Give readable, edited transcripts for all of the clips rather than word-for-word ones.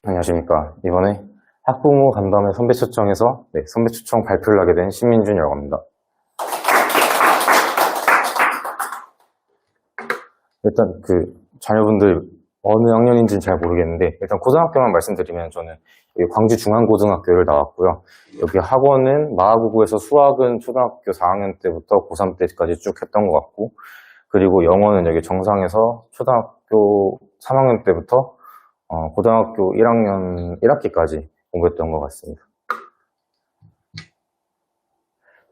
안녕하십니까. 이번에 학부모 간담회 선배 초청에서 선배 초청 발표를 하게 된 신민준이라고 합니다. 일단 자녀분들 어느 학년인지는 잘 모르겠는데 일단 고등학교만 말씀드리면 저는 여기 광주중앙고등학교를 나왔고요. 여기 학원은 마하고구에서 수학은 초등학교 4학년 때부터 고3 때까지 쭉 했던 것 같고, 그리고 영어는 여기 정상에서 초등학교 3학년 때부터 고등학교 1학년 1학기까지 공부했던 것 같습니다.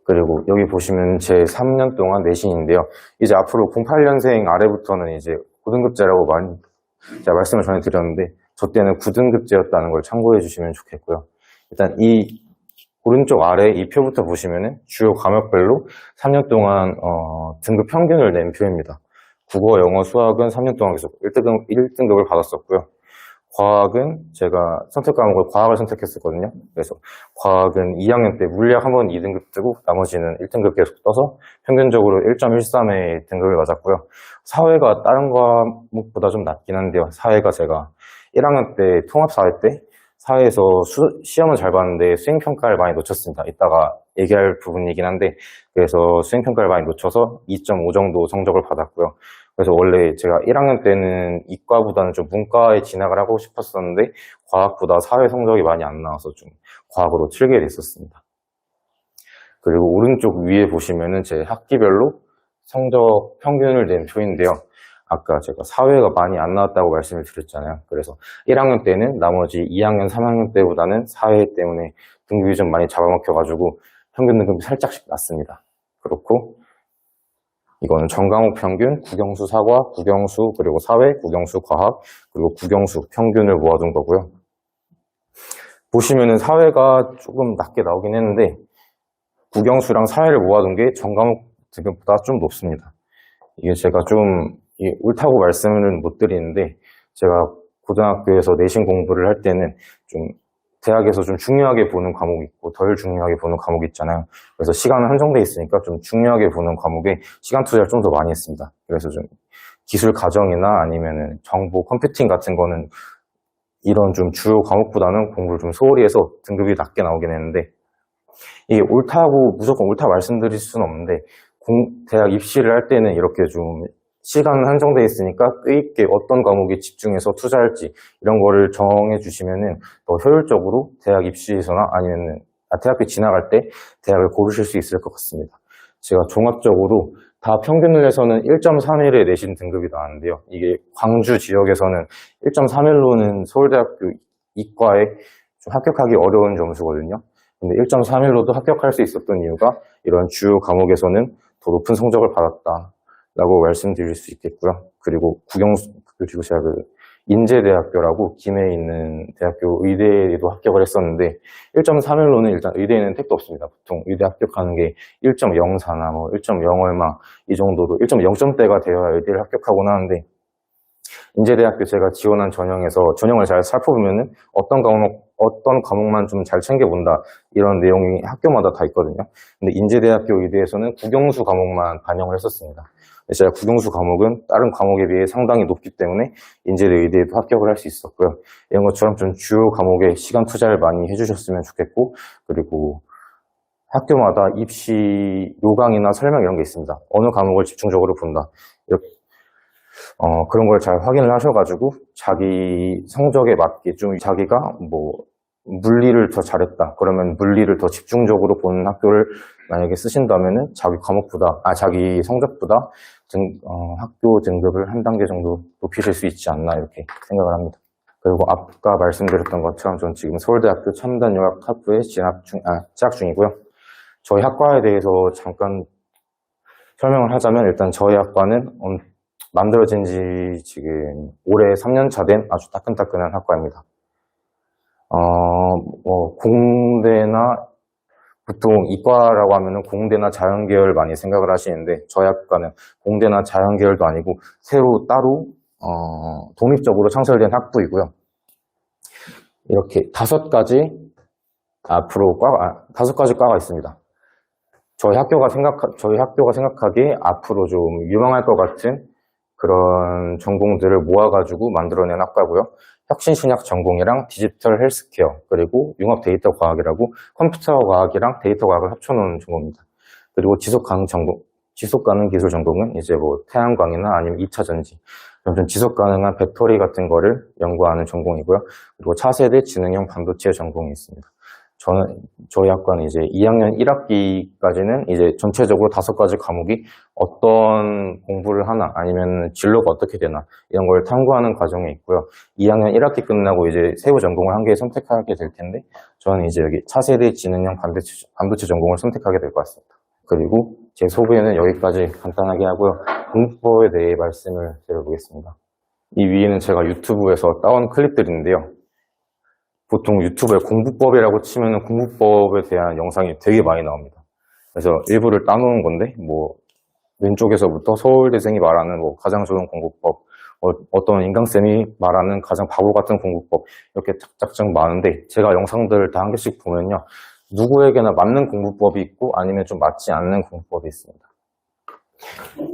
그리고 여기 보시면 제 3년 동안 내신인데요. 이제 앞으로 08년생 아래부터는 이제 고등급제라고 많이 제가 말씀을 전해드렸는데, 저 때는 9등급제였다는 걸 참고해 주시면 좋겠고요. 일단 이 오른쪽 아래 이 표부터 보시면은 주요 과목별로 3년 동안 등급 평균을 낸 표입니다. 국어, 영어, 수학은 3년 동안 계속 1등급을 받았었고요. 과학은 제가 선택 과목을 과학을 선택했었거든요. 그래서 과학은 2학년 때 물리학 한 번 2등급 뜨고 나머지는 1등급 계속 떠서 평균적으로 1.13의 등급을 맞았고요. 사회가 다른 과목보다 좀 낮긴 한데요. 사회가 제가 1학년 때 통합사회 때 사회에서 시험은 잘 봤는데 수행평가를 많이 놓쳤습니다. 이따가 얘기할 부분이긴 한데, 그래서 수행평가를 많이 놓쳐서 2.5 정도 성적을 받았고요. 그래서 원래 제가 1학년 때는 이과보다는 좀 문과에 진학을 하고 싶었었는데 과학보다 사회 성적이 많이 안 나와서 좀 과학으로 틀게 됐었습니다. 그리고 오른쪽 위에 보시면은 제 학기별로 성적 평균을 낸 표인데요. 아까 제가 사회가 많이 안 나왔다고 말씀을 드렸잖아요. 그래서 1학년 때는 나머지 2학년, 3학년 때보다는 사회 때문에 등급이 좀 많이 잡아먹혀가지고 평균 등급이 살짝씩 낮습니다. 그렇고 이거는 전과목 평균, 국영수 사과, 국영수, 그리고 사회, 국영수 과학, 그리고 국영수 평균을 모아둔 거고요. 보시면은 사회가 조금 낮게 나오긴 했는데 국영수랑 사회를 모아둔 게 전과목 등급보다 좀 높습니다. 이게 제가 좀 옳다고 말씀을 못 드리는데, 제가 고등학교에서 내신 공부를 할 때는 좀 대학에서 좀 중요하게 보는 과목이 있고 덜 중요하게 보는 과목이 있잖아요. 그래서 시간은 한정돼 있으니까 좀 중요하게 보는 과목에 시간 투자를 좀 더 많이 했습니다. 그래서 좀 기술 가정이나 아니면은 정보 컴퓨팅 같은 거는 이런 좀 주요 과목보다는 공부를 좀 소홀히 해서 등급이 낮게 나오긴 했는데, 이게 옳다고 무조건 옳다 말씀드릴 수는 없는데 대학 입시를 할 때는 이렇게 좀 시간은 한정돼 있으니까 꽤 있게 어떤 과목에 집중해서 투자할지 이런 거를 정해 주시면은 더 효율적으로 대학 입시에서나 아니면은 대학교 지나갈 때 대학을 고르실 수 있을 것 같습니다. 제가 종합적으로 다 평균을 해서는 1.31에 내신 등급이 나왔는데요. 이게 광주 지역에서는 1.31로는 서울대학교 이과에 좀 합격하기 어려운 점수거든요. 근데 1.31로도 합격할 수 있었던 이유가 이런 주요 과목에서는 더 높은 성적을 받았다라고 말씀드릴 수 있겠고요. 그리고 그리고 제가 인제대학교라고 김해에 있는 대학교 의대에도 합격을 했었는데 1.31로는 일단 의대에는 택도 없습니다. 보통 의대 합격하는 게 1.04나 뭐 1.0 얼마 이 정도로 1.0점대가 되어야 의대를 합격하곤 하는데, 인제대학교 제가 지원한 전형을 잘 살펴보면은 어떤 과목만 좀 잘 챙겨본다 이런 내용이 학교마다 다 있거든요. 근데 인제대학교 의대에서는 국영수 과목만 반영을 했었습니다. 제가 국영수 과목은 다른 과목에 비해 상당히 높기 때문에 인제대 의대에도 합격을 할 수 있었고요. 이런 것처럼 좀 주요 과목에 시간 투자를 많이 해주셨으면 좋겠고, 그리고 학교마다 입시 요강이나 설명 이런 게 있습니다. 어느 과목을 집중적으로 본다. 이렇게 그런 걸 잘 확인을 하셔가지고 자기 성적에 맞게 좀 자기가 뭐 물리를 더 잘했다 그러면 물리를 더 집중적으로 보는 학교를 만약에 쓰신다면은 자기 성적보다 학교 등급을 한 단계 정도 높이실 수 있지 않나 이렇게 생각을 합니다. 그리고 아까 말씀드렸던 것처럼 전 지금 서울대학교 첨단융합학부에 재학 중이고요. 저희 학과에 대해서 잠깐 설명을 하자면, 일단 저희 학과는 만들어진 지 지금 올해 3년차 된 아주 따끈따끈한 학과입니다. 공대나, 보통 이과라고 하면은 공대나 자연계열 많이 생각을 하시는데, 저희 학과는 공대나 자연계열도 아니고 새로 따로 독립적으로 창설된 학부이고요. 이렇게 5가지 과가 있습니다. 저희 학교가 생각하기에 앞으로 좀 유망할 것 같은 그런 전공들을 모아가지고 만들어낸 학과고요. 혁신신약 전공이랑 디지털 헬스케어, 그리고 융합 데이터 과학이라고 컴퓨터 과학이랑 데이터 과학을 합쳐놓은 전공입니다. 그리고 지속 가능 전공, 지속 가능 기술 전공은 이제 뭐 태양광이나 아니면 2차 전지, 좀 지속 가능한 배터리 같은 거를 연구하는 전공이고요. 그리고 차세대 지능형 반도체 전공이 있습니다. 저희 학과는 이제 2학년 1학기까지는 이제 전체적으로 5가지 과목이 어떤 공부를 하나, 아니면 진로가 어떻게 되나, 이런 걸 탐구하는 과정이 있고요. 2학년 1학기 끝나고 이제 세부 전공을 한 개 선택하게 될 텐데, 저는 이제 여기 차세대 지능형 반도체 전공을 선택하게 될 것 같습니다. 그리고 제 소개는 여기까지 간단하게 하고요. 공부법에 대해 말씀을 드려보겠습니다. 이 위에는 제가 유튜브에서 따온 클립들인데요. 보통 유튜브에 공부법이라고 치면 공부법에 대한 영상이 되게 많이 나옵니다. 그래서 일부를 따놓은 건데, 뭐 왼쪽에서부터 서울대생이 말하는 뭐 가장 좋은 공부법, 어떤 인강쌤이 말하는 가장 바보 같은 공부법, 이렇게 짝짝짝 많은데, 제가 영상들을 다 한 개씩 보면요, 누구에게나 맞는 공부법이 있고 아니면 좀 맞지 않는 공부법이 있습니다.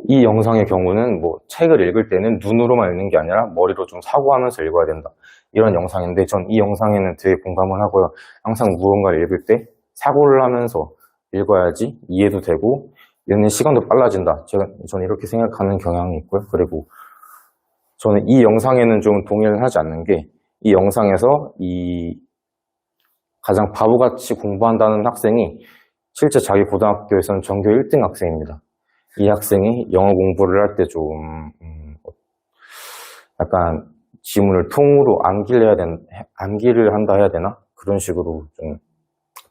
이 영상의 경우는 뭐 책을 읽을 때는 눈으로만 읽는 게 아니라 머리로 좀 사고하면서 읽어야 된다, 이런 영상인데, 전 이 영상에는 되게 공감을 하고요. 항상 무언가를 읽을 때 사고를 하면서 읽어야지 이해도 되고 읽는 시간도 빨라진다, 저는 이렇게 생각하는 경향이 있고요. 그리고 저는 이 영상에는 좀 동의를 하지 않는 게, 이 영상에서 이 가장 바보같이 공부한다는 학생이 실제 자기 고등학교에서는 전교 1등 학생입니다. 이 학생이 영어 공부를 할 때 좀 약간 지문을 통으로 암기를 한다 해야 되나? 그런 식으로 좀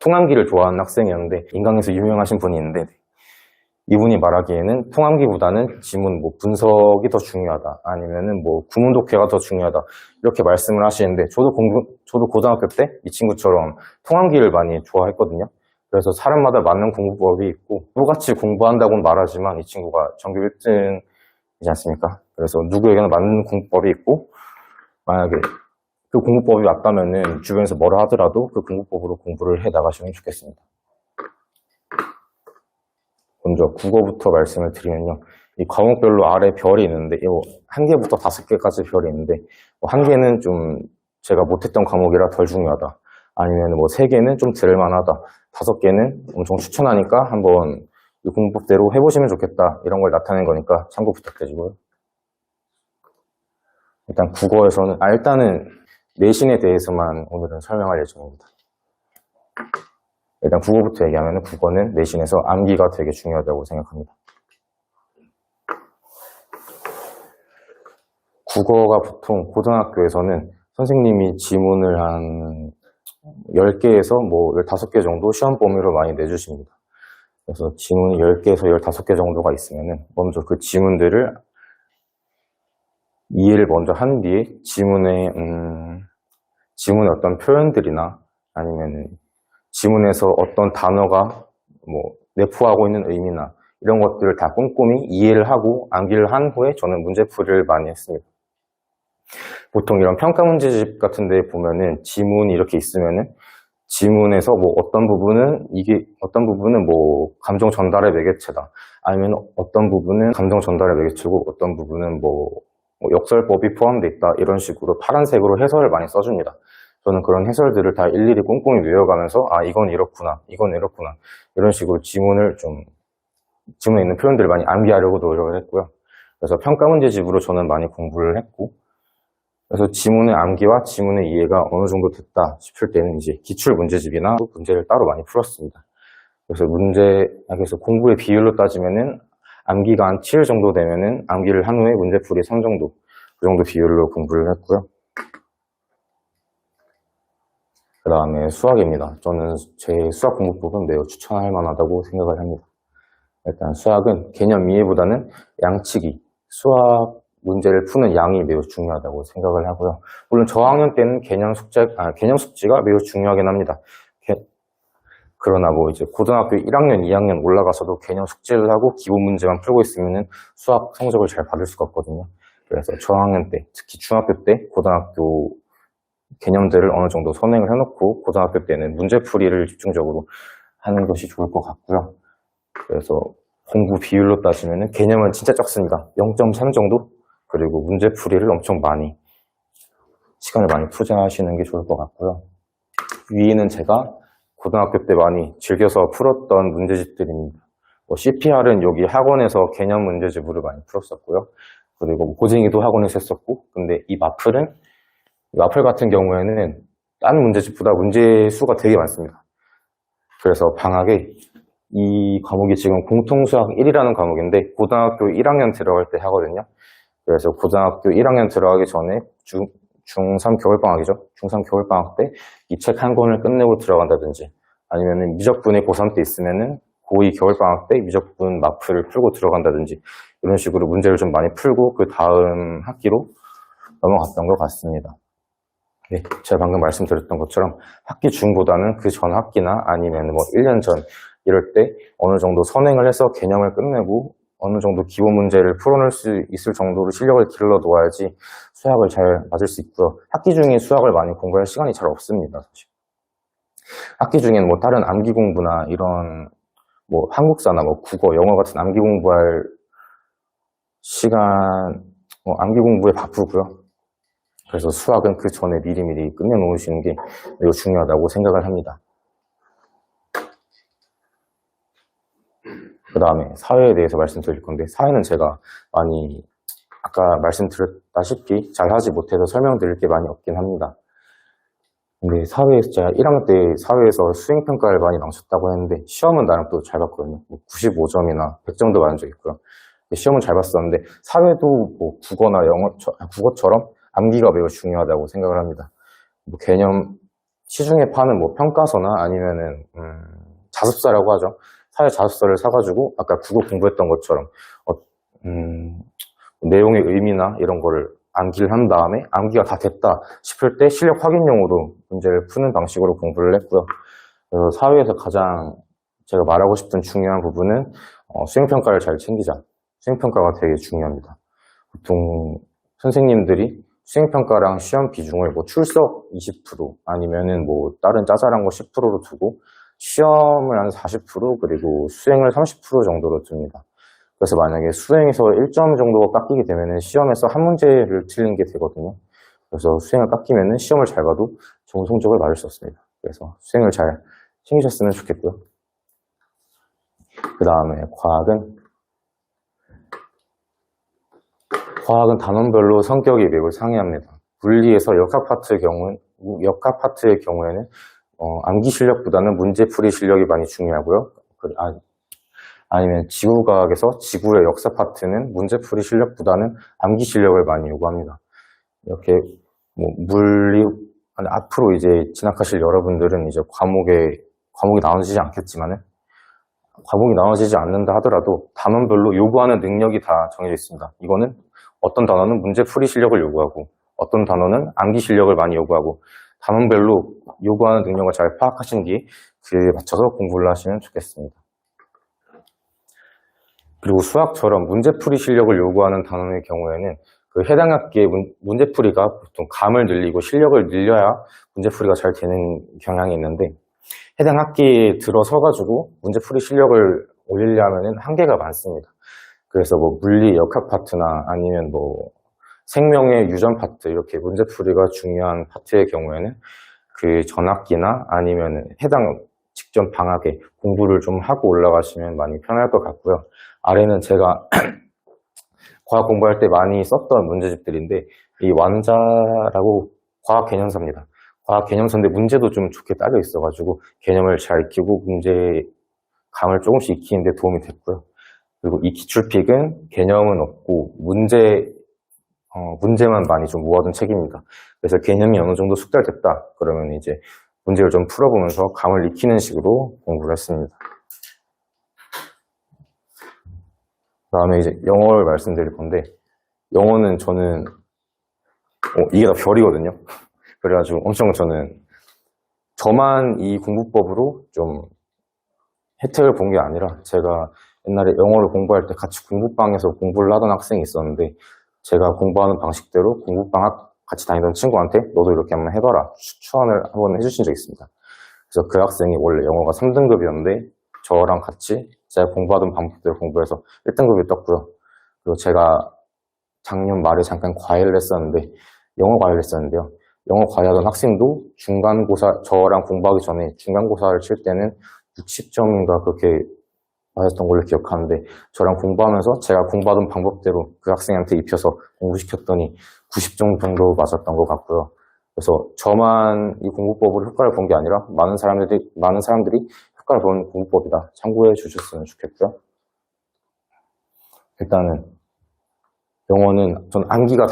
통암기를 좋아하는 학생이었는데, 인강에서 유명하신 분이 있는데, 이분이 말하기에는 통암기보다는 지문 뭐 분석이 더 중요하다, 아니면은 뭐 구문 독해가 더 중요하다, 이렇게 말씀을 하시는데, 저도 고등학교 때 이 친구처럼 통암기를 많이 좋아했거든요. 그래서 사람마다 맞는 공부법이 있고, 똑같이 공부한다고는 말하지만 이 친구가 전교 1등이지 않습니까? 그래서 누구에게나 맞는 공부법이 있고, 만약에 그 공부법이 맞다면은 주변에서 뭐라 하더라도 그 공부법으로 공부를 해 나가시면 좋겠습니다. 먼저 국어부터 말씀을 드리면요, 이 과목별로 아래 별이 있는데, 1개부터 5개까지 별이 있는데, 1개는 좀 제가 못했던 과목이라 덜 중요하다, 아니면 뭐 3개는 좀 들을만하다, 5개는 엄청 추천하니까 한번 이 공부법대로 해보시면 좋겠다, 이런 걸 나타낸 거니까 참고 부탁드리고요. 일단 국어에서는 일단은 내신에 대해서만 오늘은 설명할 예정입니다. 일단 국어부터 얘기하면, 국어는 내신에서 암기가 되게 중요하다고 생각합니다. 국어가 보통 고등학교에서는 선생님이 지문을 한 10개에서 뭐 15개 정도 시험 범위로 많이 내주십니다. 그래서 지문이 10개에서 15개 정도가 있으면은 먼저 그 지문들을 이해를 먼저 한 뒤에 지문의 어떤 표현들이나 아니면은 지문에서 어떤 단어가 뭐 내포하고 있는 의미나 이런 것들을 다 꼼꼼히 이해를 하고 암기를 한 후에 저는 문제풀이를 많이 했습니다. 보통 이런 평가 문제집 같은 데 보면은 지문이 이렇게 있으면은 지문에서 뭐 어떤 부분은 뭐 감정 전달의 매개체다, 아니면 어떤 부분은 감정 전달의 매개체고 어떤 부분은 뭐 역설법이 포함되어 있다, 이런 식으로 파란색으로 해설을 많이 써줍니다. 저는 그런 해설들을 다 일일이 꼼꼼히 외워가면서 이건 이렇구나, 이건 이렇구나, 이런 식으로 지문에 있는 표현들을 많이 암기하려고 노력을 했고요. 그래서 평가 문제집으로 저는 많이 공부를 했고, 그래서 지문의 암기와 지문의 이해가 어느 정도 됐다 싶을 때는 이제 기출 문제집이나 문제를 따로 많이 풀었습니다. 그래서 공부의 비율로 따지면은 암기가 한 7 정도 되면은 암기를 한 후에 문제풀이 3 정도, 그 정도 비율로 공부를 했고요. 그 다음에 수학입니다. 저는 제 수학 공부법은 매우 추천할 만하다고 생각을 합니다. 일단 수학은 개념 이해보다는 양치기, 수학 문제를 푸는 양이 매우 중요하다고 생각을 하고요. 물론 저학년 때는 개념 숙지가 매우 중요하긴 합니다. 그러나 뭐 이제 고등학교 1학년, 2학년 올라가서도 개념 숙지를 하고 기본 문제만 풀고 있으면은 수학 성적을 잘 받을 수가 없거든요. 그래서 저학년 때, 특히 중학교 때 고등학교 개념들을 어느 정도 선행을 해놓고 고등학교 때는 문제풀이를 집중적으로 하는 것이 좋을 것 같고요. 그래서 공부 비율로 따지면은 개념은 진짜 적습니다. 0.3 정도? 그리고 문제풀이를 엄청 많이, 시간을 많이 투자하시는 게 좋을 것 같고요. 위는 제가 고등학교 때 많이 즐겨서 풀었던 문제집들입니다. CPR은 여기 학원에서 개념 문제집으로 많이 풀었었고요. 그리고 고쟁이도 학원에서 했었고, 근데 이 마플 같은 경우에는 다른 문제집보다 문제 수가 되게 많습니다. 그래서 방학에 이 과목이 지금 공통수학 1이라는 과목인데 고등학교 1학년 들어갈 때 하거든요. 그래서 고등학교 1학년 들어가기 전에 중3 겨울방학이죠. 중3 겨울방학 때 이 책 한 권을 끝내고 들어간다든지 아니면은 미적분이 고3 때 있으면은 고2 겨울방학 때 미적분 마플을 풀고 들어간다든지 이런 식으로 문제를 좀 많이 풀고 그 다음 학기로 넘어갔던 것 같습니다. 네, 제가 방금 말씀드렸던 것처럼 학기 중보다는 그 전 학기나 아니면 뭐 1년 전 이럴 때 어느 정도 선행을 해서 개념을 끝내고 어느 정도 기본 문제를 풀어낼 수 있을 정도로 실력을 길러 놓아야지 수학을 잘 맞을 수 있고요. 학기 중에 수학을 많이 공부할 시간이 잘 없습니다, 사실. 학기 중에는 뭐 다른 암기 공부나 이런 뭐 한국사나 뭐 국어, 영어 같은 암기 공부할 시간, 암기 공부에 바쁘고요. 그래서 수학은 그 전에 미리미리 끝내놓으시는 게 매우 중요하다고 생각을 합니다. 그 다음에 사회에 대해서 말씀드릴 건데 사회는 제가 많이 아까 말씀드렸다시피 잘하지 못해서 설명드릴 게 많이 없긴 합니다. 근데 사회에서 제가 1학년 때 사회에서 수행평가를 많이 망쳤다고 했는데 시험은 나름 또 잘 봤거든요. 95점이나 100점도 맞은 적 있고요. 시험은 잘 봤었는데 사회도 뭐 국어나 국어처럼 암기가 매우 중요하다고 생각을 합니다. 뭐 개념 시중에 파는 뭐 평가서나 아니면은 자습서라고 하죠. 사회 자습서를 사가지고 아까 국어 공부했던 것처럼 내용의 의미나 이런 거를 암기를 한 다음에 암기가 다 됐다 싶을 때 실력 확인용으로 문제를 푸는 방식으로 공부를 했고요. 그래서 사회에서 가장 제가 말하고 싶은 중요한 부분은 수행평가를 잘 챙기자. 수행평가가 되게 중요합니다. 보통 선생님들이 수행평가랑 시험 비중을 뭐 출석 20% 아니면은 뭐 다른 짜잘한 거 10%로 두고 시험을 한 40% 그리고 수행을 30% 정도로 둡니다. 그래서 만약에 수행에서 1점 정도가 깎이게 되면은 시험에서 한 문제를 틀린 게 되거든요. 그래서 수행을 깎이면은 시험을 잘 봐도 좋은 성적을 받을 수 없습니다. 그래서 수행을 잘 챙기셨으면 좋겠고요. 그 다음에 과학은 단원별로 성격이 매우 상이합니다. 물리에서 역학 파트의 경우에는 암기 실력보다는 문제풀이 실력이 많이 중요하고요. 아니면 지구과학에서 지구의 역사 파트는 문제풀이 실력보다는 암기 실력을 많이 요구합니다. 이렇게 뭐 앞으로 이제 진학하실 여러분들은 이제 과목이 나눠지지 않겠지만은 과목이 나눠지지 않는다 하더라도 단원별로 요구하는 능력이 다 정해져 있습니다. 이거는 어떤 단원은 문제풀이 실력을 요구하고 어떤 단원은 암기 실력을 많이 요구하고 단원별로 요구하는 능력을 잘 파악하신 뒤에 그에 맞춰서 공부를 하시면 좋겠습니다. 그리고 수학처럼 문제풀이 실력을 요구하는 단원의 경우에는 그 해당 학기의 문제풀이가 보통 감을 늘리고 실력을 늘려야 문제풀이가 잘 되는 경향이 있는데 해당 학기에 들어서가지고 문제풀이 실력을 올리려면 한계가 많습니다. 그래서 뭐 물리 역학 파트나 아니면 뭐 생명의 유전 파트 이렇게 문제풀이가 중요한 파트의 경우에는 그 전학기나 아니면 해당 직전 방학에 공부를 좀 하고 올라가시면 많이 편할 것 같고요. 아래는 제가 과학 공부할 때 많이 썼던 문제집들인데 이 완자라고 과학 개념서입니다. 과학 개념서인데 문제도 좀 좋게 딸려 있어가지고 개념을 잘 익히고 문제 감을 조금씩 익히는데 도움이 됐고요. 그리고 이 기출픽은 개념은 없고 문제만 많이 좀 모아둔 책입니다. 그래서 개념이 어느 정도 숙달됐다 그러면 이제 문제를 좀 풀어보면서 감을 익히는 식으로 공부를 했습니다. 그 다음에 이제 영어를 말씀드릴 건데 영어는 저는 이게 다 별이거든요. 그래가지고 엄청 저만 이 공부법으로 좀 혜택을 본 게 아니라 제가 옛날에 영어를 공부할 때 같이 공부방에서 공부를 하던 학생이 있었는데 제가 공부하는 방식대로 공부방 같이 다니던 친구한테 너도 이렇게 한번 해봐라 추천을 한번 해주신 적이 있습니다. 그래서 그 학생이 원래 영어가 3등급이었는데 저랑 같이 제가 공부하던 방법대로 공부해서 1등급이 떴고요. 그리고 제가 작년 말에 잠깐 과외를 했었는데, 영어 과외를 했었는데요. 영어 과외하던 학생도 중간고사, 저랑 공부하기 전에 중간고사를 칠 때는 60점인가 그렇게 맞았던 걸로 기억하는데, 저랑 공부하면서 제가 공부하던 방법대로 그 학생한테 입혀서 공부시켰더니 90점 정도 맞았던 것 같고요. 그래서 저만 이 공부법으로 효과를 본 게 아니라 많은 사람들이 효과를 본 공부법이다. 참고해 주셨으면 좋겠고요. 일단은 영어는 전 암기가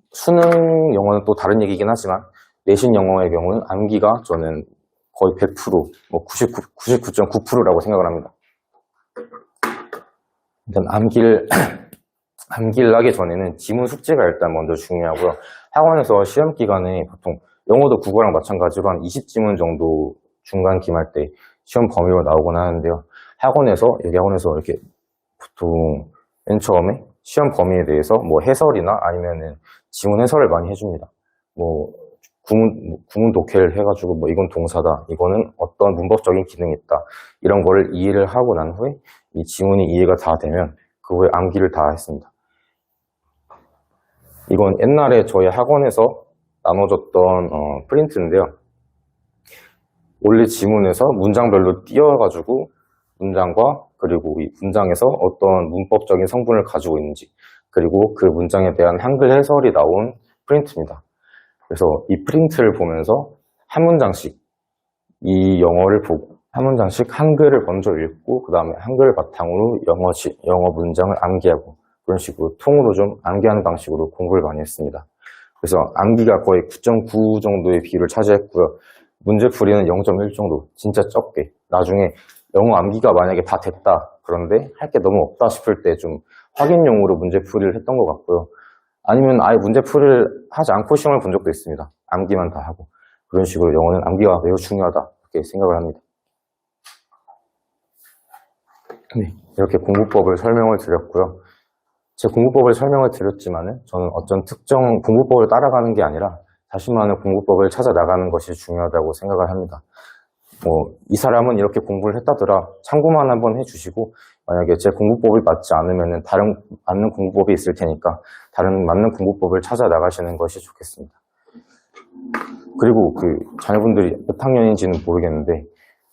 수능 영어는 또 다른 얘기긴 하지만 내신 영어의 경우는 암기가 저는 거의 100%, 뭐 99.9%라고 생각을 합니다. 일단 암기를 하기 전에는 지문 숙지가 일단 먼저 중요하고요. 학원에서 시험 기간에 보통 영어도 국어랑 마찬가지로 한 20지문 정도 중간 기말 때 시험 범위로 나오곤 하는데요. 여기 학원에서 이렇게 보통 맨 처음에 시험 범위에 대해서 뭐 해설이나 아니면은 지문 해설을 많이 해줍니다. 뭐 구문 독해를 해가지고 뭐 이건 동사다, 이거는 어떤 문법적인 기능이 있다, 이런 거를 이해를 하고 난 후에 이 지문이 이해가 다 되면 그 후에 암기를 다 했습니다. 이건 옛날에 저희 학원에서 나눠줬던 프린트인데요. 원래 지문에서 문장별로 띄워가지고 문장과 그리고 이 문장에서 어떤 문법적인 성분을 가지고 있는지, 그리고 그 문장에 대한 한글 해설이 나온 프린트입니다. 그래서 이 프린트를 보면서 한 문장씩 이 영어를 보고 한 문장씩 한글을 먼저 읽고 그 다음에 한글을 바탕으로 영어 문장을 암기하고, 그런 식으로 통으로 좀 암기하는 방식으로 공부를 많이 했습니다. 그래서 암기가 거의 9.9 정도의 비율을 차지했고요. 문제풀이는 0.1 정도, 진짜 적게. 나중에 영어 암기가 만약에 다 됐다, 그런데 할 게 너무 없다 싶을 때 좀 확인용으로 문제풀이를 했던 것 같고요. 아니면 아예 문제풀이를 하지 않고 시험을 본 적도 있습니다. 암기만 다 하고. 그런 식으로 영어는 암기가 매우 중요하다, 그렇게 생각을 합니다. 네, 이렇게 공부법을 설명을 드렸고요. 제 공부법을 설명을 드렸지만은 저는 어떤 특정 공부법을 따라가는 게 아니라 자신만의 공부법을 찾아 나가는 것이 중요하다고 생각을 합니다. 이 사람은 이렇게 공부를 했다더라, 참고만 한번 해주시고, 만약에 제 공부법이 맞지 않으면은 다른 맞는 공부법이 있을 테니까 다른 맞는 공부법을 찾아 나가시는 것이 좋겠습니다. 그리고 자녀분들이 몇 학년인지는 모르겠는데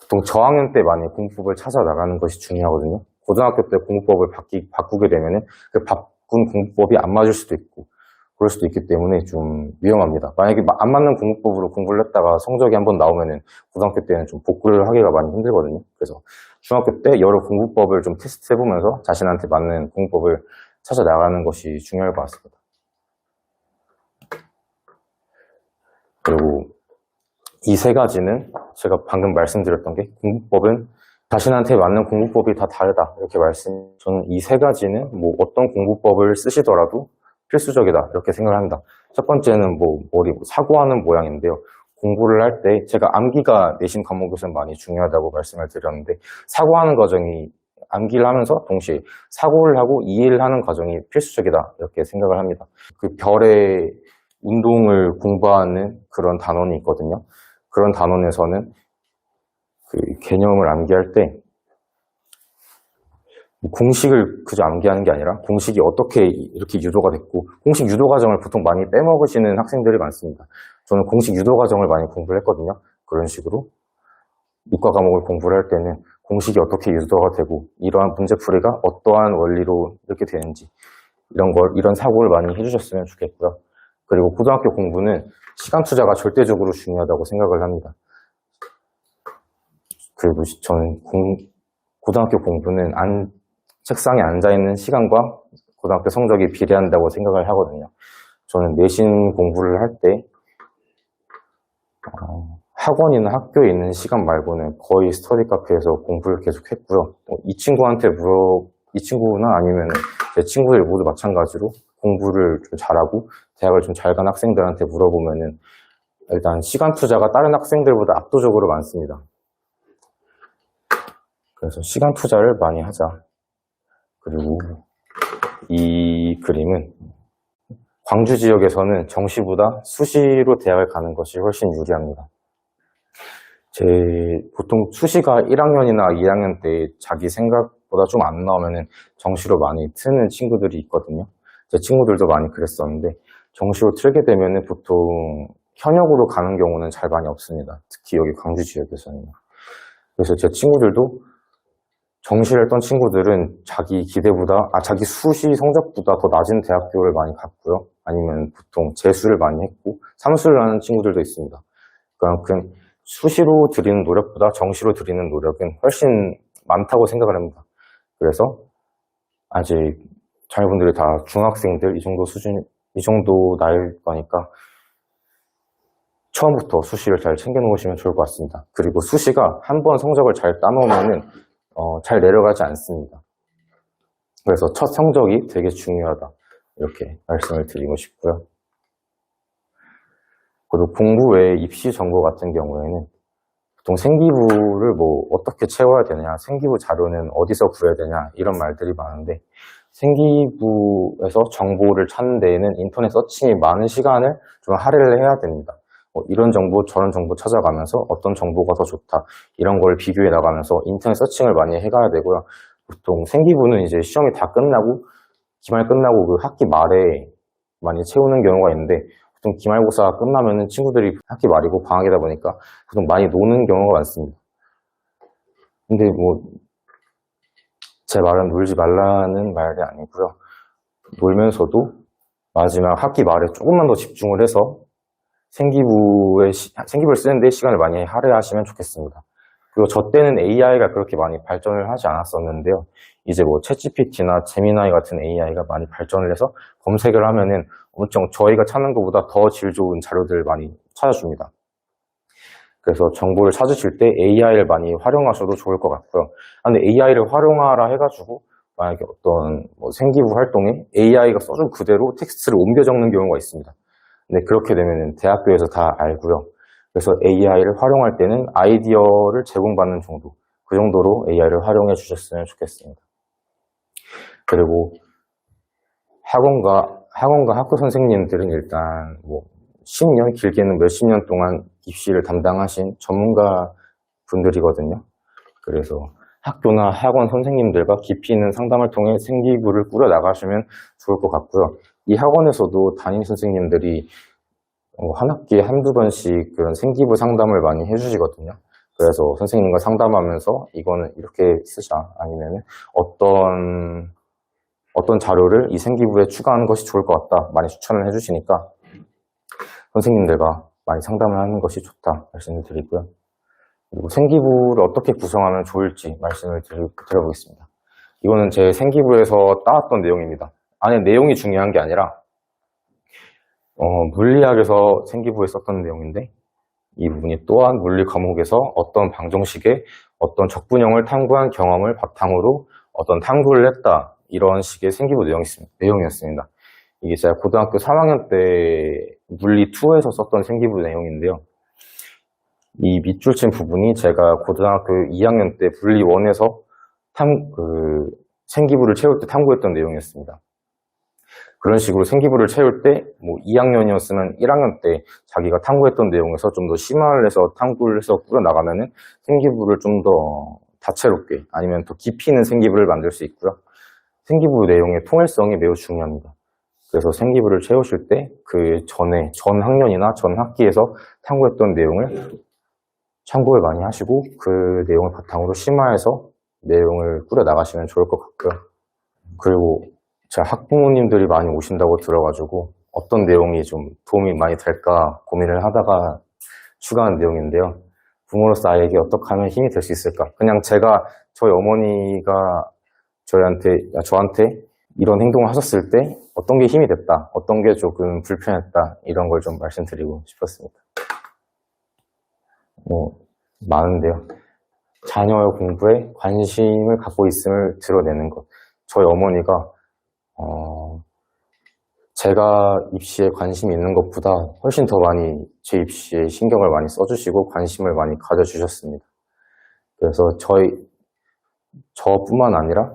보통 저학년 때 많이 공부법을 찾아 나가는 것이 중요하거든요. 고등학교 때 공부법을 바꾸게 되면은 그 바꾼 공부법이 안 맞을 수도 있고 그럴 수도 있기 때문에 좀 위험합니다. 만약에 안 맞는 공부법으로 공부를 했다가 성적이 한번 나오면은 고등학교 때는 좀 복구를 하기가 많이 힘들거든요. 그래서 중학교 때 여러 공부법을 좀 테스트해보면서 자신한테 맞는 공부법을 찾아 나가는 것이 중요할 것 같습니다. 그리고 이 세 가지는 제가 방금 말씀드렸던 게 공부법은 자신한테 맞는 공부법이 다 다르다, 이렇게 저는 이 세 가지는 어떤 공부법을 쓰시더라도 필수적이다, 이렇게 생각을 합니다. 첫 번째는 사고하는 모양인데요. 공부를 할 때 제가 암기가 내신 과목에서는 많이 중요하다고 말씀을 드렸는데, 사고하는 과정이 암기를 하면서 동시에 사고를 하고 이해를 하는 과정이 필수적이다, 이렇게 생각을 합니다. 그 별의 운동을 공부하는 그런 단원이 있거든요. 그런 단원에서는 그 개념을 암기할 때 공식을 그저 암기하는 게 아니라 공식이 어떻게 이렇게 유도가 됐고, 공식 유도 과정을 보통 많이 빼먹으시는 학생들이 많습니다. 저는 공식 유도 과정을 많이 공부를 했거든요. 그런 식으로 이과 과목을 공부를 할 때는 공식이 어떻게 유도가 되고 이러한 문제풀이가 어떠한 원리로 이렇게 되는지 이런 사고를 많이 해주셨으면 좋겠고요. 그리고 고등학교 공부는 시간 투자가 절대적으로 중요하다고 생각을 합니다. 그리고 저는 고등학교 공부는 책상에 앉아있는 시간과 고등학교 성적이 비례한다고 생각을 하거든요. 저는 내신 공부를 할 때 학원이나 학교에 있는 시간 말고는 거의 스터디 카페에서 공부를 계속 했고요. 이 친구나 아니면 제 친구들 모두 마찬가지로 공부를 좀 잘하고 대학을 좀 잘 간 학생들한테 물어보면은 일단 시간 투자가 다른 학생들보다 압도적으로 많습니다. 그래서 시간 투자를 많이 하자. 그리고 이 그림은 광주 지역에서는 정시보다 수시로 대학을 가는 것이 훨씬 유리합니다. 보통 수시가 1학년이나 2학년 때 자기 생각보다 좀 안 나오면은 정시로 많이 트는 친구들이 있거든요. 제 친구들도 많이 그랬었는데 정시로 틀게 되면은 보통 현역으로 가는 경우는 잘 많이 없습니다. 특히 여기 광주 지역에서는. 그래서 제 친구들도 정시를 했던 친구들은 자기 기대보다, 자기 수시 성적보다 더 낮은 대학교를 많이 갔고요. 아니면 보통 재수를 많이 했고, 삼수를 하는 친구들도 있습니다. 그만큼 수시로 들이는 노력보다 정시로 들이는 노력은 훨씬 많다고 생각을 합니다. 그래서 아직 자녀분들이 다 중학생들 이 정도 수준, 이 정도 나이일 거니까 처음부터 수시를 잘 챙겨 놓으시면 좋을 것 같습니다. 그리고 수시가 한 번 성적을 잘 따놓으면은 잘 내려가지 않습니다. 그래서 첫 성적이 되게 중요하다. 이렇게 말씀을 드리고 싶고요. 그리고 공부 외에 입시 정보 같은 경우에는 보통 생기부를 뭐 어떻게 채워야 되냐, 생기부 자료는 어디서 구해야 되냐 이런 말들이 많은데 생기부에서 정보를 찾는 데에는 인터넷 서칭이 많은 시간을 좀 할애를 해야 됩니다. 이런 정보, 저런 정보 찾아가면서 어떤 정보가 더 좋다 이런 걸 비교해 나가면서 인터넷 서칭을 많이 해가야 되고요. 보통 생기부는 이제 시험이 다 끝나고 기말 끝나고 그 학기 말에 많이 채우는 경우가 있는데 보통 기말고사 끝나면은 친구들이 학기 말이고 방학이다 보니까 보통 많이 노는 경우가 많습니다. 근데 뭐 제 말은 놀지 말라는 말이 아니고요. 놀면서도 마지막 학기 말에 조금만 더 집중을 해서 생기부를 쓰는데 시간을 많이 할애하시면 좋겠습니다. 그리고 저 때는 AI가 그렇게 많이 발전을 하지 않았었는데요. 이제 뭐 챗GPT나 제미나이 같은 AI가 많이 발전을 해서 검색을 하면은 엄청 저희가 찾는 것보다 더 질 좋은 자료들을 많이 찾아줍니다. 그래서 정보를 찾으실 때 AI를 많이 활용하셔도 좋을 것 같고요. 근데 AI를 활용하라 해가지고 만약에 어떤 뭐 생기부 활동에 AI가 써준 그대로 텍스트를 옮겨 적는 경우가 있습니다. 근데 그렇게 되면 대학교에서 다 알고요. 그래서 AI를 활용할 때는 아이디어를 제공받는 정도, 그 정도로 AI를 활용해 주셨으면 좋겠습니다. 그리고 학원과 학교 선생님들은 일단 뭐 10년, 길게는 몇십 년 동안 입시를 담당하신 전문가 분들이거든요. 그래서 학교나 학원 선생님들과 깊이 있는 상담을 통해 생기부를 꾸려 나가시면 좋을 것 같고요. 이 학원에서도 담임 선생님들이 한 학기에 한두 번씩 그런 생기부 상담을 많이 해주시거든요. 그래서 선생님과 상담하면서 이거는 이렇게 쓰자, 아니면 어떤 자료를 이 생기부에 추가하는 것이 좋을 것 같다 많이 추천을 해주시니까 선생님들과 많이 상담을 하는 것이 좋다 말씀을 드리고요. 그리고 생기부를 어떻게 구성하면 좋을지 말씀을 드려보겠습니다. 이거는 제 생기부에서 따왔던 내용입니다. 안에 내용이 중요한 게 아니라 물리학에서 생기부에 썼던 내용인데 이 부분이 또한 물리 과목에서 어떤 방정식에 어떤 적분형을 탐구한 경험을 바탕으로 어떤 탐구를 했다 이런 식의 생기부 내용이었습니다. 이게 제가 고등학교 3학년 때 물리2에서 썼던 생기부 내용인데요. 이 밑줄 친 부분이 제가 고등학교 2학년 때 물리1에서 생기부를 채울 때 탐구했던 내용이었습니다. 그런 식으로 생기부를 채울 때, 뭐 2학년이었으면 1학년 때 자기가 탐구했던 내용에서 좀 더 심화를 해서 탐구를 해서 꾸려나가면은 생기부를 좀 더 다채롭게 아니면 더 깊이 있는 생기부를 만들 수 있고요. 생기부 내용의 통일성이 매우 중요합니다. 그래서 생기부를 채우실 때 그 전 학년이나 전 학기에서 탐구했던 내용을 참고를 많이 하시고 그 내용을 바탕으로 심화해서 내용을 꾸려나가시면 좋을 것 같고요. 그리고 제가 학부모님들이 많이 오신다고 들어가지고 어떤 내용이 좀 도움이 많이 될까 고민을 하다가 추가한 내용인데요. 부모로서 아이에게 어떻게 하면 힘이 될 수 있을까? 그냥 저희 어머니가 저한테 이런 행동을 하셨을 때 어떤 게 힘이 됐다, 어떤 게 조금 불편했다 이런 걸 좀 말씀드리고 싶었습니다. 많은데요. 자녀의 공부에 관심을 갖고 있음을 드러내는 것. 저희 어머니가 제가 입시에 관심이 있는 것보다 훨씬 더 많이 제 입시에 신경을 많이 써주시고 관심을 많이 가져주셨습니다. 그래서 저뿐만 아니라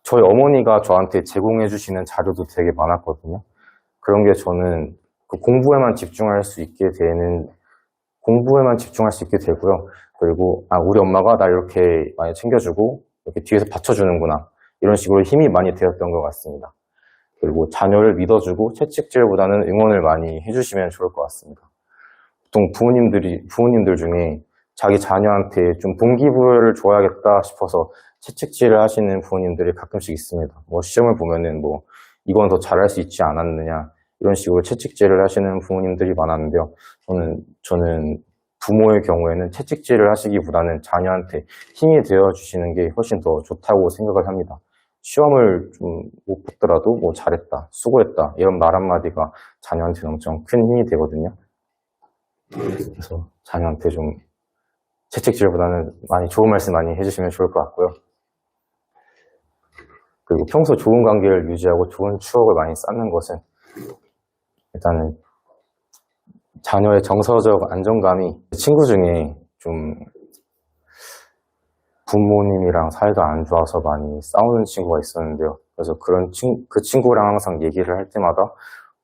저희 어머니가 저한테 제공해 주시는 자료도 되게 많았거든요. 그런 게 저는 공부에만 집중할 수 있게 되고요. 그리고 우리 엄마가 날 이렇게 많이 챙겨주고 이렇게 뒤에서 받쳐주는구나 이런 식으로 힘이 많이 되었던 것 같습니다. 그리고 자녀를 믿어주고 채찍질보다는 응원을 많이 해주시면 좋을 것 같습니다. 보통 부모님들 중에 자기 자녀한테 좀 동기부여를 줘야겠다 싶어서 채찍질을 하시는 부모님들이 가끔씩 있습니다. 뭐 시험을 보면은 뭐 이건 더 잘할 수 있지 않았느냐 이런 식으로 채찍질을 하시는 부모님들이 많았는데요. 저는 부모의 경우에는 채찍질을 하시기보다는 자녀한테 힘이 되어주시는 게 훨씬 더 좋다고 생각을 합니다. 시험을 좀 못 봤더라도 뭐 잘했다, 수고했다 이런 말 한마디가 자녀한테는 엄청 큰 힘이 되거든요. 그래서 자녀한테 좀 채찍질보다는 많이 좋은 말씀 많이 해주시면 좋을 것 같고요. 그리고 평소 좋은 관계를 유지하고 좋은 추억을 많이 쌓는 것은 일단은 자녀의 정서적 안정감이 친구 중에 좀 부모님이랑 사이가 안 좋아서 많이 싸우는 친구가 있었는데요. 그래서 그 친구랑 항상 얘기를 할 때마다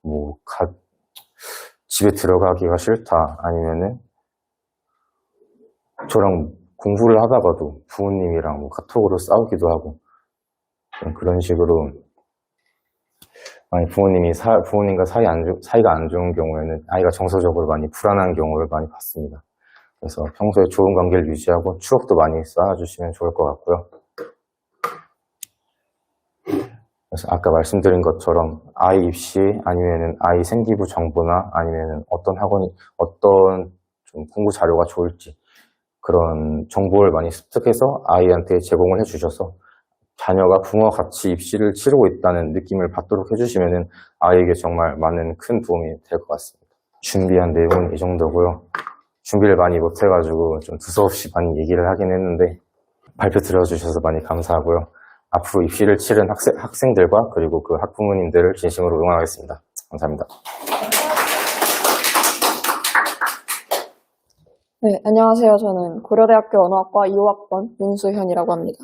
뭐 집에 들어가기가 싫다 아니면은 저랑 공부를 하다가도 부모님이랑 뭐 카톡으로 싸우기도 하고 그런 식으로 부모님과 사이가 안 좋은 경우에는 아이가 정서적으로 많이 불안한 경우를 많이 봤습니다. 그래서 평소에 좋은 관계를 유지하고 추억도 많이 쌓아주시면 좋을 것 같고요. 그래서 아까 말씀드린 것처럼 아이 입시 아니면은 아이 생기부 정보나 아니면은 어떤 좀 공부 자료가 좋을지 그런 정보를 많이 습득해서 아이한테 제공을 해주셔서 자녀가 부모와 같이 입시를 치르고 있다는 느낌을 받도록 해주시면은 아이에게 정말 많은 큰 도움이 될 것 같습니다. 준비한 내용은 이 정도고요. 준비를 많이 못해가지고 좀 두서없이 많이 얘기를 하긴 했는데 발표 들어주셔서 많이 감사하고요. 앞으로 입시를 치른 학생들과 그리고 그 학부모님들을 진심으로 응원하겠습니다. 감사합니다. 네, 안녕하세요. 저는 고려대학교 언어학과 2호학번 문수현이라고 합니다.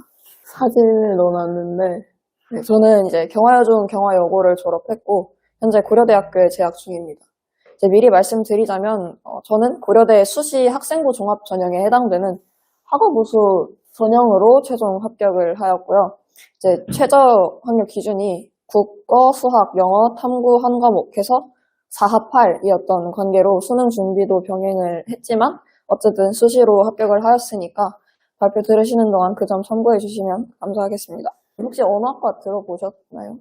사진을 넣어놨는데, 네, 저는 이제 경화여중 경화여고를 졸업했고, 현재 고려대학교에 재학 중입니다. 이제 미리 말씀드리자면, 저는 고려대 수시 학생부 종합 전형에 해당되는 학업우수 전형으로 최종 합격을 하였고요. 이제 최저 확률 기준이 국어, 수학, 영어, 탐구 한 과목해서 4합8이었던 관계로 수능 준비도 병행을 했지만, 어쨌든 수시로 합격을 하였으니까 발표 들으시는 동안 그 점 참고해 주시면 감사하겠습니다. 혹시 언어학과 들어보셨나요?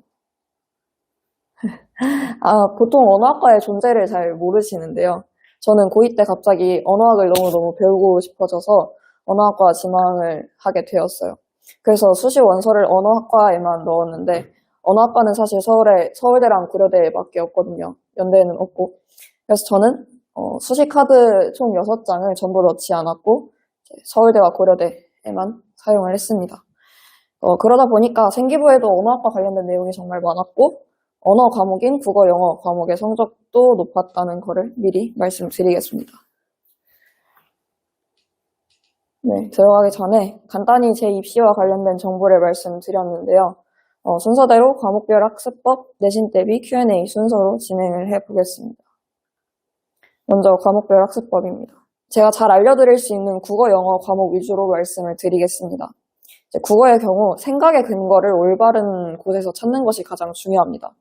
보통 언어학과의 존재를 잘 모르시는데요. 저는 고2 때 갑자기 언어학을 너무너무 배우고 싶어져서 언어학과 지망을 하게 되었어요. 그래서 수시 원서를 언어학과에만 넣었는데 언어학과는 사실 서울대랑 고려대밖에 없거든요. 연대에는 없고. 그래서 저는 수시 카드 총 6장을 전부 넣지 않았고 서울대와 고려대에만 사용을 했습니다. 그러다 보니까 생기부에도 언어학과 관련된 내용이 정말 많았고 언어 과목인 국어, 영어 과목의 성적도 높았다는 것을 미리 말씀드리겠습니다. 네, 들어가기 전에 간단히 제 입시와 관련된 정보를 말씀드렸는데요. 순서대로 과목별 학습법, 내신 대비 Q&A 순서로 진행을 해보겠습니다. 먼저 과목별 학습법입니다. 제가 잘 알려드릴 수 있는 국어, 영어 과목 위주로 말씀을 드리겠습니다. 국어의 경우 생각의 근거를 올바른 곳에서 찾는 것이 가장 중요합니다.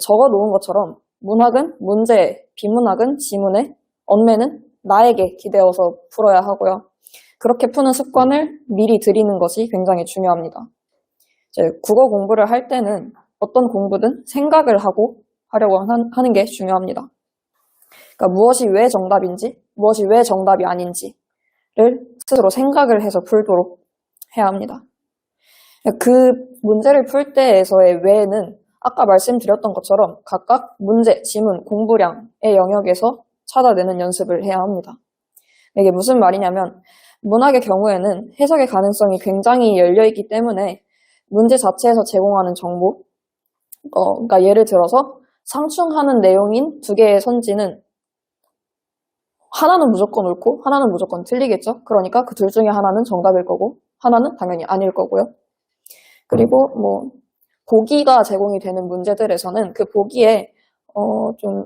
적어 놓은 것처럼 문학은 문제, 비문학은 지문에, 언매는 나에게 기대어서 풀어야 하고요. 그렇게 푸는 습관을 미리 들이는 것이 굉장히 중요합니다. 국어 공부를 할 때는 어떤 공부든 생각을 하고 하려고 하는 게 중요합니다. 그러니까 무엇이 왜 정답인지, 무엇이 왜 정답이 아닌지를 스스로 생각을 해서 풀도록 해야 합니다. 그 문제를 풀 때에서의 왜는 아까 말씀드렸던 것처럼 각각 문제, 지문, 공부량의 영역에서 찾아내는 연습을 해야 합니다. 이게 무슨 말이냐면 문학의 경우에는 해석의 가능성이 굉장히 열려있기 때문에 문제 자체에서 제공하는 정보, 그러니까 예를 들어서 상충하는 내용인 두 개의 선지는 하나는 무조건 옳고 하나는 무조건 틀리겠죠. 그러니까 그 둘 중에 하나는 정답일 거고 하나는 당연히 아닐 거고요. 그리고 보기가 제공이 되는 문제들에서는 그 보기에 좀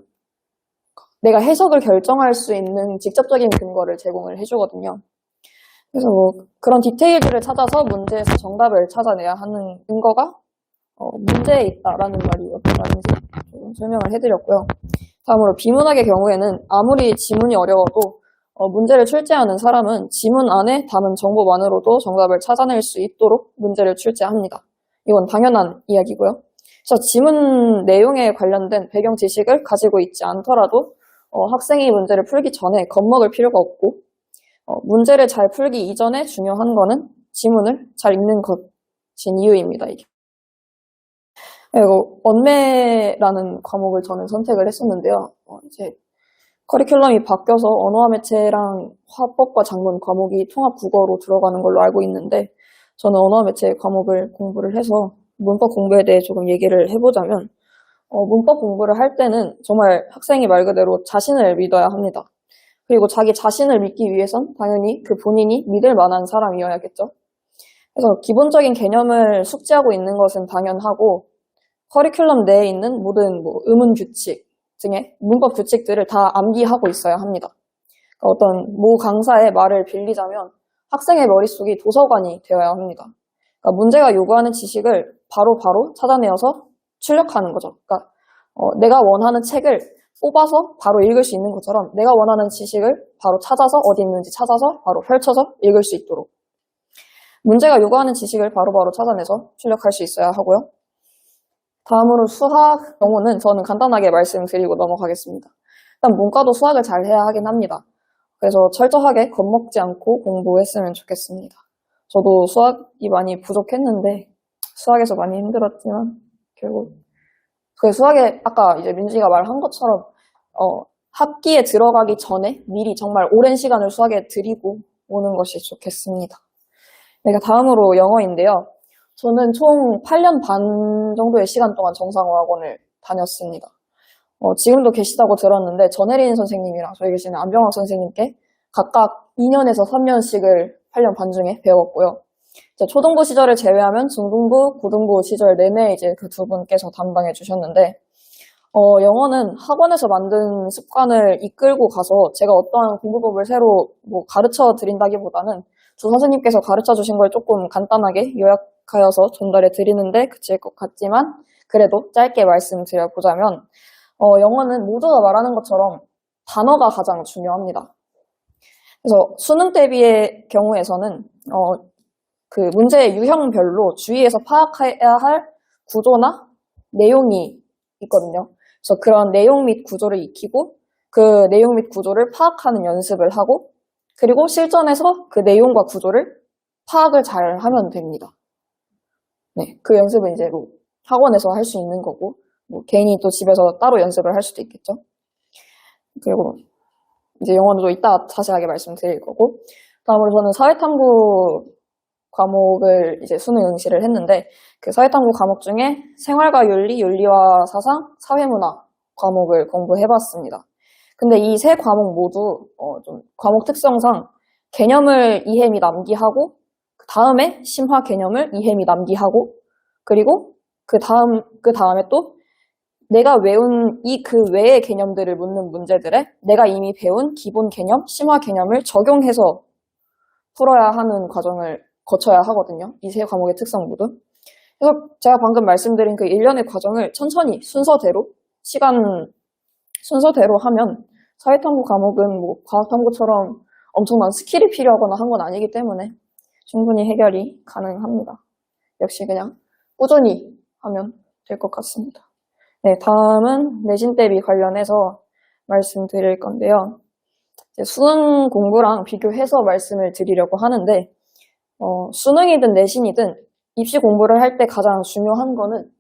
내가 해석을 결정할 수 있는 직접적인 근거를 제공을 해주거든요. 그래서 그런 디테일들을 찾아서 문제에서 정답을 찾아내야 하는 근거가 문제에 있다라는 말이 어떤 말인지 좀 설명을 해드렸고요. 다음으로 비문학의 경우에는 아무리 지문이 어려워도 문제를 출제하는 사람은 지문 안에 담은 정보만으로도 정답을 찾아낼 수 있도록 문제를 출제합니다. 이건 당연한 이야기고요. 그래서 지문 내용에 관련된 배경 지식을 가지고 있지 않더라도 학생이 문제를 풀기 전에 겁먹을 필요가 없고 문제를 잘 풀기 이전에 중요한 거는 지문을 잘 읽는 것인 이유입니다. 이게. 그리고 언매라는 과목을 저는 선택을 했었는데요. 이제 커리큘럼이 바뀌어서 언어와 매체랑 화법과 작문 과목이 통합 국어로 들어가는 걸로 알고 있는데 저는 언어와 매체 과목을 공부를 해서 문법 공부에 대해 조금 얘기를 해보자면 문법 공부를 할 때는 정말 학생이 말 그대로 자신을 믿어야 합니다. 그리고 자기 자신을 믿기 위해선 당연히 그 본인이 믿을 만한 사람이어야겠죠. 그래서 기본적인 개념을 숙지하고 있는 것은 당연하고 커리큘럼 내에 있는 모든 의문 규칙 등의 문법 규칙들을 다 암기하고 있어야 합니다. 그러니까 어떤 모 강사의 말을 빌리자면 학생의 머릿속이 도서관이 되어야 합니다. 그러니까 문제가 요구하는 지식을 바로 찾아내어서 출력하는 거죠. 그러니까 내가 원하는 책을 뽑아서 바로 읽을 수 있는 것처럼 내가 원하는 지식을 바로 찾아서 어디 있는지 찾아서 바로 펼쳐서 읽을 수 있도록 문제가 요구하는 지식을 바로바로 찾아내서 출력할 수 있어야 하고요. 다음으로 수학 경우는 저는 간단하게 말씀드리고 넘어가겠습니다. 일단 문과도 수학을 잘 해야 하긴 합니다. 그래서 철저하게 겁먹지 않고 공부했으면 좋겠습니다. 저도 수학이 많이 부족했는데 수학에서 많이 힘들었지만 결국 그 수학에 아까 이제 민지가 말한 것처럼 학기에 들어가기 전에 미리 정말 오랜 시간을 수학에 들이고 오는 것이 좋겠습니다. 그러니까 다음으로 영어인데요. 저는 총 8년 반 정도의 시간 동안 정상어학원을 다녔습니다. 지금도 계시다고 들었는데 전혜린 선생님이랑 저희 계시는 안병학 선생님께 각각 2년에서 3년씩을 8년 반 중에 배웠고요. 이제 초등부 시절을 제외하면 중등부, 고등부 시절 내내 이제 그 두 분께서 담당해 주셨는데 영어는 학원에서 만든 습관을 이끌고 가서 제가 어떠한 공부법을 새로 가르쳐 드린다기보다는 두 선생님께서 가르쳐 주신 걸 조금 간단하게 요약하여서 전달해 드리는데 그칠 것 같지만 그래도 짧게 말씀드려보자면 영어는 모두가 말하는 것처럼 단어가 가장 중요합니다. 그래서 수능 대비의 경우에서는 그 문제의 유형별로 주의해서 파악해야 할 구조나 내용이 있거든요. 그래서 그런 내용 및 구조를 익히고 그 내용 및 구조를 파악하는 연습을 하고 그리고 실전에서 그 내용과 구조를 파악을 잘 하면 됩니다. 네, 그 연습은 이제 학원에서 할 수 있는 거고 개인이 또 집에서 따로 연습을 할 수도 있겠죠. 그리고 이제 영어도 이따 자세하게 말씀드릴 거고 다음으로 저는 사회탐구 과목을 이제 수능 응시를 했는데 그 사회탐구 과목 중에 생활과 윤리, 윤리와 사상, 사회문화 과목을 공부해봤습니다. 근데 이 세 과목 모두 좀 과목 특성상 개념을 이해 및 암기하고 그 다음에 심화 개념을 이해 및 암기하고 그리고 그 다음에 또 내가 외운 이 그 외의 개념들을 묻는 문제들에 내가 이미 배운 기본 개념, 심화 개념을 적용해서 풀어야 하는 과정을 거쳐야 하거든요. 이 세 과목의 특성 모두. 그래서 제가 방금 말씀드린 그 일련의 과정을 천천히 시간 순서대로 하면 사회탐구 과목은 과학탐구처럼 엄청난 스킬이 필요하거나 한 건 아니기 때문에 충분히 해결이 가능합니다. 역시 그냥 꾸준히 하면 될 것 같습니다. 네, 다음은 내신 대비 관련해서 말씀드릴 건데요. 수능 공부랑 비교해서 말씀을 드리려고 하는데 수능이든 내신이든 입시 공부를 할 때 가장 중요한 거는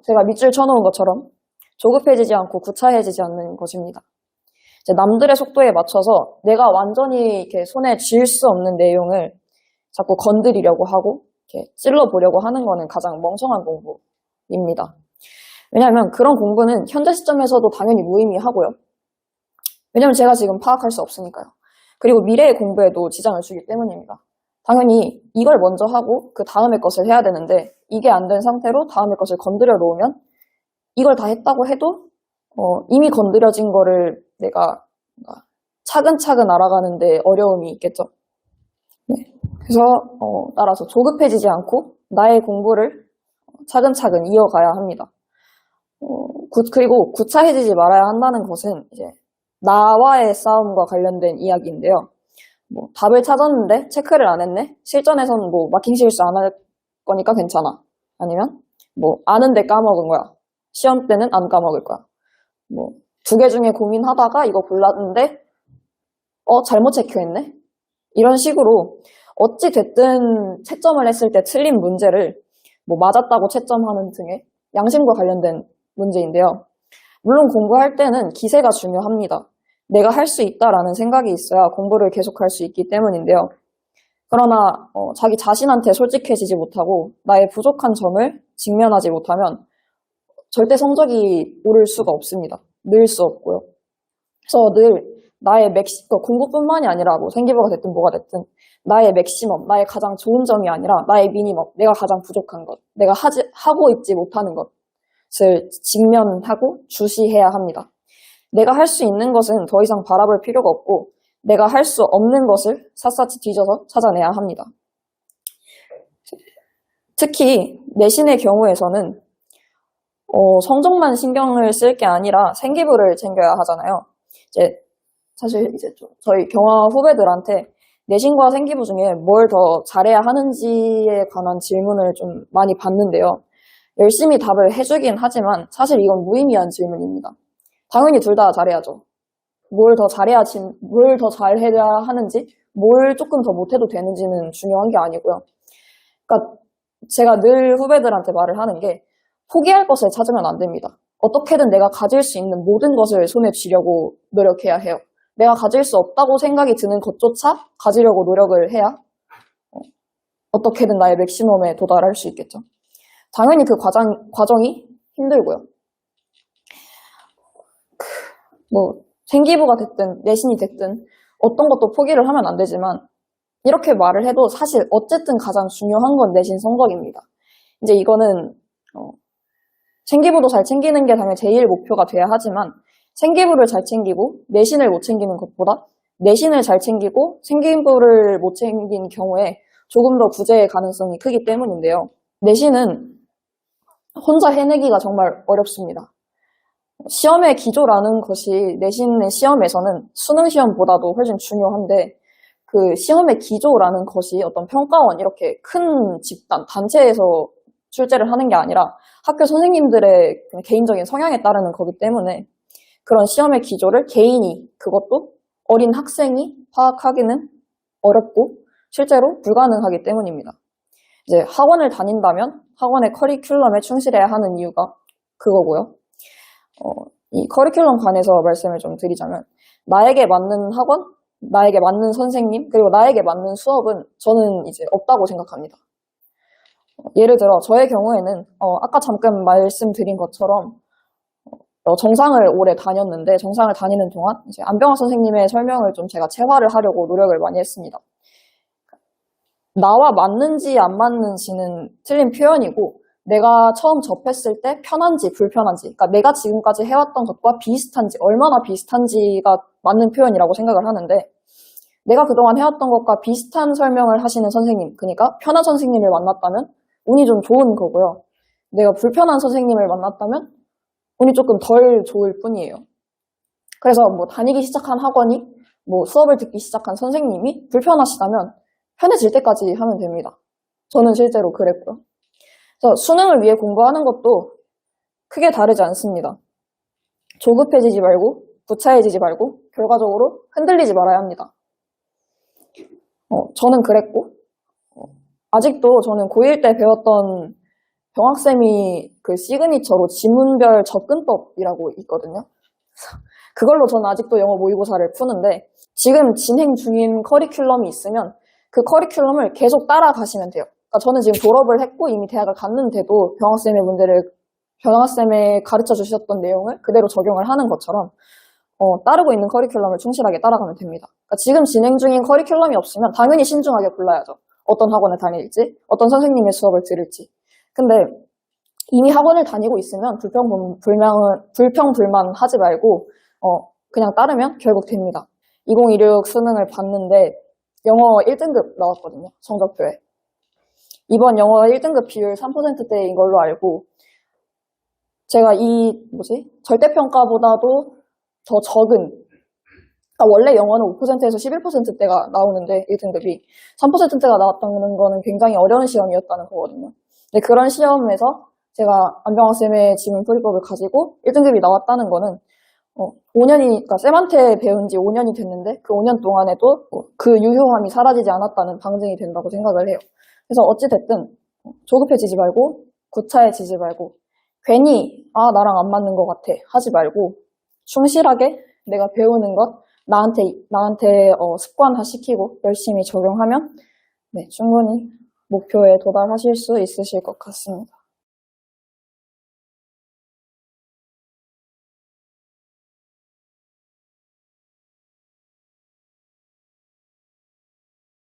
제가 밑줄 쳐놓은 것처럼 조급해지지 않고 구차해지지 않는 것입니다. 이제 남들의 속도에 맞춰서 내가 완전히 이렇게 손에 쥘 수 없는 내용을 자꾸 건드리려고 하고 이렇게 찔러보려고 하는 거는 가장 멍청한 공부입니다. 왜냐하면 그런 공부는 현재 시점에서도 당연히 무의미하고요. 왜냐하면 제가 지금 파악할 수 없으니까요. 그리고 미래의 공부에도 지장을 주기 때문입니다. 당연히 이걸 먼저 하고 그 다음의 것을 해야 되는데 이게 안 된 상태로 다음의 것을 건드려 놓으면 이걸 다 했다고 해도 이미 건드려진 거를 내가 차근차근 알아가는데 어려움이 있겠죠. 네. 그래서 따라서 조급해지지 않고 나의 공부를 차근차근 이어가야 합니다. 그리고 구차해지지 말아야 한다는 것은 이제 나와의 싸움과 관련된 이야기인데요. 뭐 답을 찾았는데 체크를 안 했네? 실전에서는 뭐 마킹 실수 안 할 거니까 괜찮아. 아니면 뭐 아는데 까먹은 거야. 시험 때는 안 까먹을 거야. 뭐 두 개 중에 고민하다가 이거 골랐는데 잘못 체크했네? 이런 식으로 어찌 됐든 채점을 했을 때 틀린 문제를 뭐 맞았다고 채점하는 등의 양심과 관련된 문제인데요. 물론 공부할 때는 기세가 중요합니다. 내가 할 수 있다라는 생각이 있어야 공부를 계속할 수 있기 때문인데요. 그러나 자기 자신한테 솔직해지지 못하고 나의 부족한 점을 직면하지 못하면 절대 성적이 오를 수가 없습니다. 늘 수 없고요. 그래서 늘 나의 공부뿐만이 아니라 뭐 생기부가 됐든 뭐가 됐든 나의 맥시멈, 나의 가장 좋은 점이 아니라 나의 미니멈, 내가 가장 부족한 것, 내가 하고 있지 못하는 것을 직면하고 주시해야 합니다. 내가 할 수 있는 것은 더 이상 바라볼 필요가 없고 내가 할 수 없는 것을 샅샅이 뒤져서 찾아내야 합니다. 특히 내신의 경우에서는 성적만 신경을 쓸 게 아니라 생기부를 챙겨야 하잖아요. 사실 저희 경화 후배들한테 내신과 생기부 중에 뭘 더 잘해야 하는지에 관한 질문을 좀 많이 받는데요. 열심히 답을 해주긴 하지만 사실 이건 무의미한 질문입니다. 당연히 둘 다 잘해야죠. 뭘 더 잘해야 하는지, 뭘 조금 더 못해도 되는지는 중요한 게 아니고요. 그러니까 제가 늘 후배들한테 말을 하는 게 포기할 것을 찾으면 안 됩니다. 어떻게든 내가 가질 수 있는 모든 것을 손에 쥐려고 노력해야 해요. 내가 가질 수 없다고 생각이 드는 것조차 가지려고 노력을 해야 어떻게든 나의 맥시멈에 도달할 수 있겠죠. 당연히 그 과정이 힘들고요. 뭐 생기부가 됐든 내신이 됐든 어떤 것도 포기를 하면 안 되지만 이렇게 말을 해도 사실 어쨌든 가장 중요한 건 내신 성적입니다. 이제 이거는 생기부도 잘 챙기는 게 당연히 제일 목표가 돼야 하지만 생기부를 잘 챙기고 내신을 못 챙기는 것보다 내신을 잘 챙기고 생기부를 못 챙긴 경우에 조금 더 구제의 가능성이 크기 때문인데요. 내신은 혼자 해내기가 정말 어렵습니다. 시험의 기조라는 것이 내신의 시험에서는 수능 시험보다도 훨씬 중요한데 그 시험의 기조라는 것이 어떤 평가원 이렇게 큰 집단, 단체에서 출제를 하는 게 아니라 학교 선생님들의 개인적인 성향에 따르는 거기 때문에 그런 시험의 기조를 개인이, 그것도 어린 학생이 파악하기는 어렵고 실제로 불가능하기 때문입니다. 이제 학원을 다닌다면 학원의 커리큘럼에 충실해야 하는 이유가 그거고요. 이 커리큘럼 관해서 말씀을 좀 드리자면 나에게 맞는 학원, 나에게 맞는 선생님, 그리고 나에게 맞는 수업은 저는 이제 없다고 생각합니다. 예를 들어 저의 경우에는 아까 잠깐 말씀드린 것처럼 정상을 오래 다녔는데 정상을 다니는 동안 이제 안병학 선생님의 설명을 좀 제가 체화를 하려고 노력을 많이 했습니다. 나와 맞는지 안 맞는지는 틀린 표현이고 내가 처음 접했을 때 편한지 불편한지, 그러니까 내가 지금까지 해왔던 것과 비슷한지, 얼마나 비슷한지가 맞는 표현이라고 생각을 하는데 내가 그동안 해왔던 것과 비슷한 설명을 하시는 선생님, 그러니까 편한 선생님을 만났다면 운이 좀 좋은 거고요. 내가 불편한 선생님을 만났다면 운이 조금 덜 좋을 뿐이에요. 그래서 뭐 다니기 시작한 학원이, 뭐 수업을 듣기 시작한 선생님이 불편하시다면 편해질 때까지 하면 됩니다. 저는 실제로 그랬고요. 그래서 수능을 위해 공부하는 것도 크게 다르지 않습니다. 조급해지지 말고 구차해지지 말고 결과적으로 흔들리지 말아야 합니다. 저는 그랬고 아직도 저는 고1 때 배웠던 병학쌤이 그 시그니처로 지문별 접근법이라고 있거든요. 그걸로 저는 아직도 영어 모의고사를 푸는데 지금 진행 중인 커리큘럼이 있으면 그 커리큘럼을 계속 따라가시면 돼요. 그러니까 저는 지금 졸업을 했고 이미 대학을 갔는데도 병학쌤의 가르쳐 주셨던 내용을 그대로 적용을 하는 것처럼 따르고 있는 커리큘럼을 충실하게 따라가면 됩니다. 그러니까 지금 진행 중인 커리큘럼이 없으면 당연히 신중하게 골라야죠. 어떤 학원을 다닐지, 어떤 선생님의 수업을 들을지. 근데 이미 학원을 다니고 있으면 불평불만 하지 말고 그냥 따르면 결국 됩니다. 2016 수능을 봤는데 영어 1등급 나왔거든요. 성적표에. 이번 영어 1등급 비율 3%대인 걸로 알고, 제가 절대평가보다도 더 적은, 그러니까 원래 영어는 5%에서 11%대가 나오는데 1등급이 3%대가 나왔다는 거는 굉장히 어려운 시험이었다는 거거든요. 근데 그런 시험에서 제가 안병학쌤의 지문풀이법을 가지고 1등급이 나왔다는 거는 5년이, 그러니까 쌤한테 배운 지 5년이 됐는데 그 5년 동안에도 그 유효함이 사라지지 않았다는 방증이 된다고 생각을 해요. 그래서 어찌됐든 조급해지지 말고 구차해지지 말고 괜히 나랑 안 맞는 것 같아 하지 말고 충실하게 내가 배우는 것 나한테 습관화시키고 열심히 적용하면 네, 충분히 목표에 도달하실 수 있으실 것 같습니다.